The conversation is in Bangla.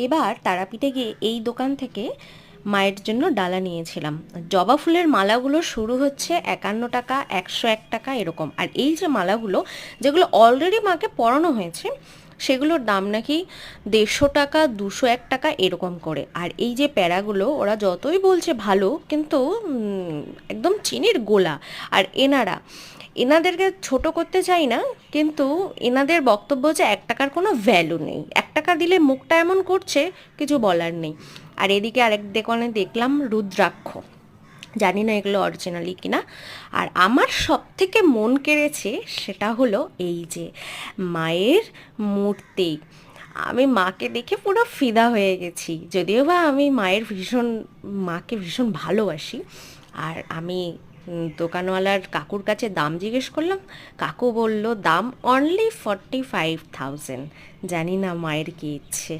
এবার তারাপীঠে গিয়ে এই দোকান থেকে মায়ের জন্য ডালা নিয়েছিলাম। জবা ফুলের মালাগুলো শুরু হচ্ছে 51 টাকা, 101 টাকা এরকম। আর এই যে মালাগুলো যেগুলো অলরেডি মাকে পরানো হয়েছে সেগুলোর দাম নাকি 150 টাকা, 201 টাকা এরকম করে। আর এই যে প্যারাগুলো ওরা যতই বলছে ভালো, কিন্তু একদম চিনির গোলা। আর এনাদেরকে ছোট করতে চাই না, কিন্তু এনাদের বক্তব্য যে 1 টাকার কোনো ভ্যালু নেই, 1 টাকা দিলে মুখটা এমন করছে কিছু বলার নেই। আর এদিকে আরেক দোকানে দেখলাম রুদ্রাক্ষ, জানি না এগুলো অরিজিনালি কিনা। আর আমার সব থেকে মন কেড়েছে সেটা হলো এই যে মায়ের মূর্তি। আমি মাকে দেখে পুরো ফিদা হয়ে গেছি, যদিও বা আমি মাকে ভীষণ ভালোবাসি। আর আমি দোকানওয়ালার কাকুর কাছে দাম জিজ্ঞেস করলাম, কাকু বলল দাম অনলি 45,000। জানি না মায়ের কি ইচ্ছে।